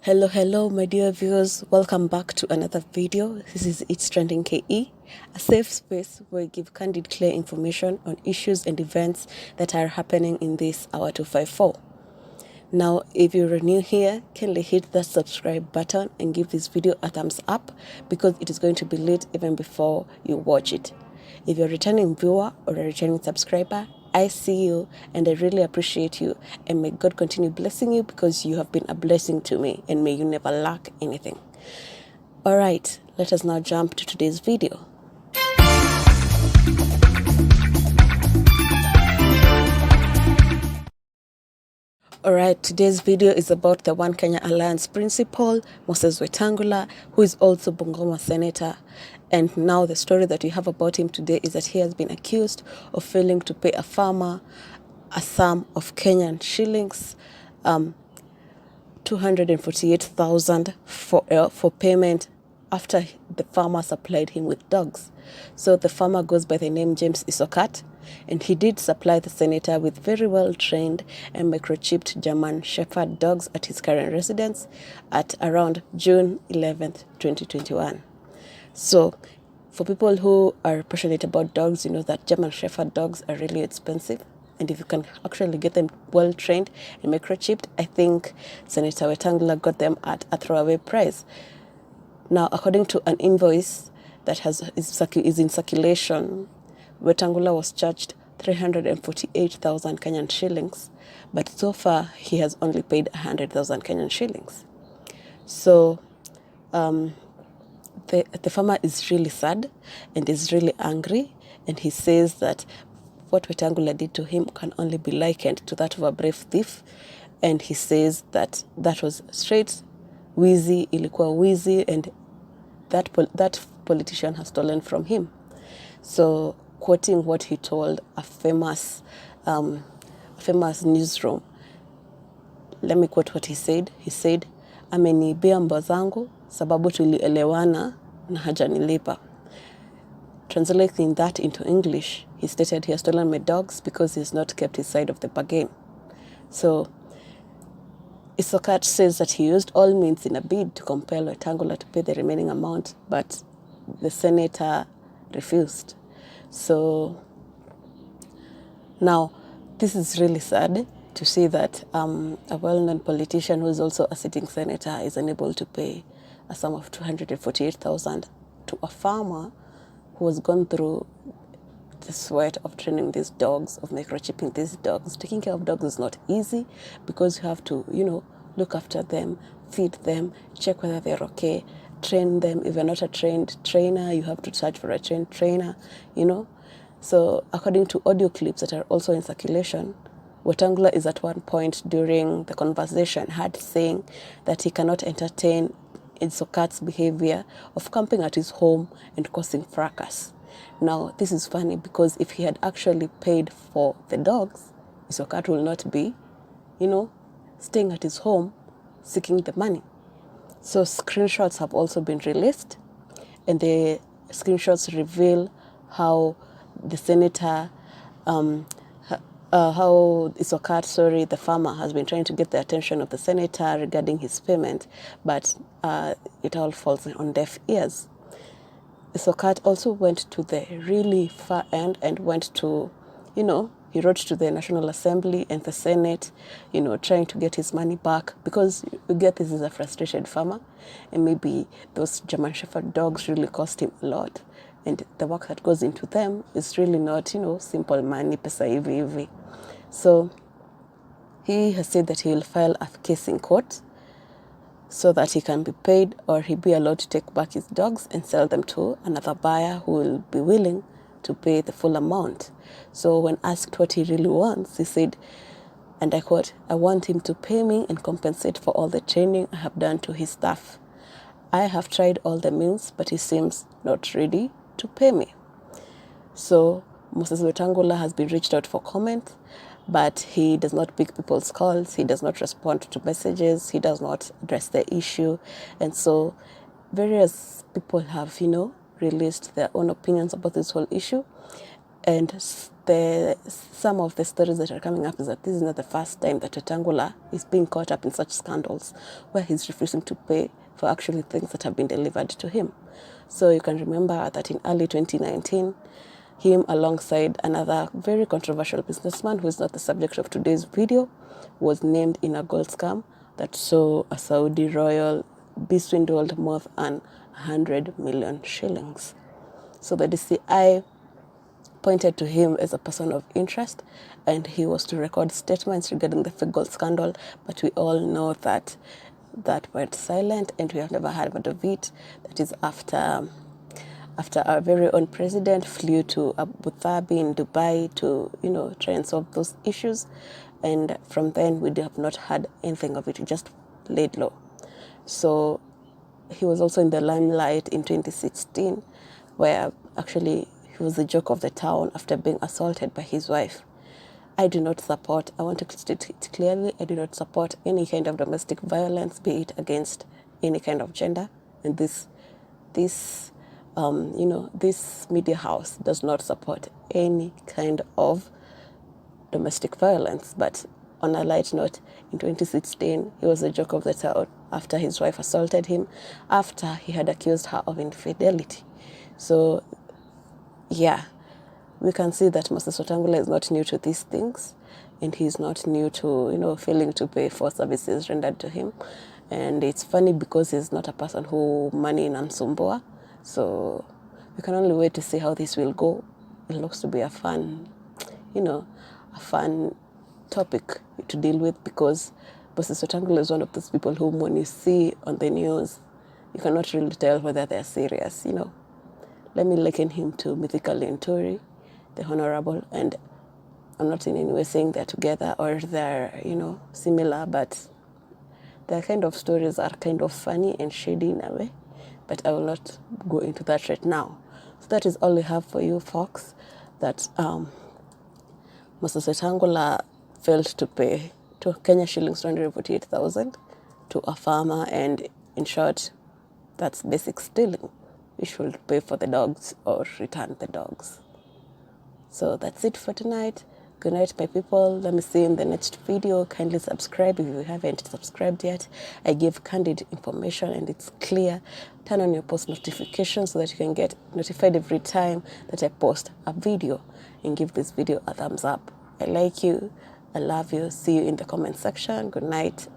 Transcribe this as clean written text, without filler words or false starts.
Hello, my dear viewers. Welcome back to another video. This is It's Trending KE, a safe space where we give candid, clear information on issues and events that are happening in this hour 254. Now, if you're new here, kindly hit that subscribe button and give this video a thumbs up because it is going to be lit even before you watch it. If you're a returning viewer or a returning subscriber, I see you and I really appreciate you, and may God continue blessing you because you have been a blessing to me, and may you never lack anything. All right, let us now jump to today's video. Alright, today's video is about the One Kenya Alliance principal, Moses Wetangula, who is also Bungoma senator. And now the story that we have about him today is that he has been accused of failing to pay a farmer a sum of Kenyan shillings, 248,000 for payment after the farmer supplied him with dogs. So the farmer goes by the name James Isokat, and he did supply the senator with very well trained and microchipped German Shepherd dogs at his current residence at around June 11th, 2021. So for people who are passionate about dogs, you know that German Shepherd dogs are really expensive. And if you can actually get them well trained and microchipped, I think Senator Wetangula got them at a throwaway price. Now, according to an invoice that is in circulation, Wetangula was charged 348,000 Kenyan shillings, but so far he has only paid 100,000 Kenyan shillings. So the farmer is really sad and is really angry, and he says that what Wetangula did to him can only be likened to that of a brave thief, and he says that that was straight wizi, ilikuwa wizi, and that politician has stolen from him. So, quoting what he told a famous newsroom, let me quote what he said. He said, "Ameniibia mbwa zangu sababu tulielewana na hajanilipa." Translating that into English, he stated he has stolen my dogs because he has not kept his side of the bargain. So, Isokat says that he used all means in a bid to compel Wetangula to pay the remaining amount, but the senator refused. So now this is really sad to see that a well-known politician who is also a sitting senator is unable to pay a sum of 248,000 to a farmer who has gone through the sweat of training these dogs, of microchipping these dogs. Taking care of dogs is not easy because you have to, look after them, feed them, check whether they're okay, train them. If you're not a trained trainer, you have to search for a trained trainer, So according to audio clips that are also in circulation, Wetangula is at one point during the conversation saying that he cannot entertain Isokat's behavior of camping at his home and causing fracas. Now, this is funny because if he had actually paid for the dogs, Isokat will not be, staying at his home seeking the money. So screenshots have also been released, and the screenshots reveal how the senator, how Isokat, the farmer, has been trying to get the attention of the senator regarding his payment, but it all falls on deaf ears. Isokat also went to the really far end and went to, he wrote to the National Assembly and the Senate, trying to get his money back, because you get this is a frustrated farmer, and maybe those German Shepherd dogs really cost him a lot. And the work that goes into them is really not, simple money, pesa hivi hivi. So he has said that he will file a case in court so that he can be paid, or he be allowed to take back his dogs and sell them to another buyer who will be willing to pay the full amount. So when asked what he really wants, he said, and I quote, "I want him to pay me and compensate for all the training I have done to his staff. I have tried all the means, but he seems not ready to pay me." So Moses Wetangula has been reached out for comment, but he does not pick people's calls. He does not respond to messages. He does not address the issue. And so various people have, released their own opinions about this whole issue. And some of the stories that are coming up is that this is not the first time that Wetangula is being caught up in such scandals where he's refusing to pay for actually things that have been delivered to him. So you can remember that in early 2019, him alongside another very controversial businessman who is not the subject of today's video was named in a gold scam that saw a Saudi royal be swindled more than 100 million shillings. So the DCI pointed to him as a person of interest, and he was to record statements regarding the fake gold scandal, but we all know that that went silent and we have never heard of it. That is after our very own president flew to Abu Dhabi in Dubai to, try and solve those issues. And from then, we have not heard anything of it. It just laid low. So he was also in the limelight in 2016, where actually he was the joke of the town after being assaulted by his wife. I want to state it clearly, I do not support any kind of domestic violence, be it against any kind of gender. And this media house does not support any kind of domestic violence. But on a light note, in 2016, he was the joke of the town after his wife assaulted him, after he had accused her of infidelity. So, yeah, we can see that Moses Wetangula is not new to these things, and he's not new to, failing to pay for services rendered to him. And it's funny because he's not a person who money inamsumbua. So we can only wait to see how this will go. It looks to be a fun topic to deal with, because Moses Wetangula is one of those people whom when you see on the news, you cannot really tell whether they're serious, Let me liken him to Mythical Linturi, the Honorable, and I'm not in any way saying they're together or they're, similar, but their kind of stories are kind of funny and shady in a way, but I will not go into that right now. So that is all we have for you, folks, that Moses Wetangula failed to pay to Kenya shillings 248,000 to a farmer, and in short, that's basic stealing. We should pay for the dogs or return the dogs. So that's it for tonight. Good night, my people. Let me see you in the next video. Kindly subscribe if you haven't subscribed yet. I give candid information and it's clear. Turn on your post notifications so that you can get notified every time that I post a video, and give this video a thumbs up. I like you. I love you. See you in the comment section. Good night.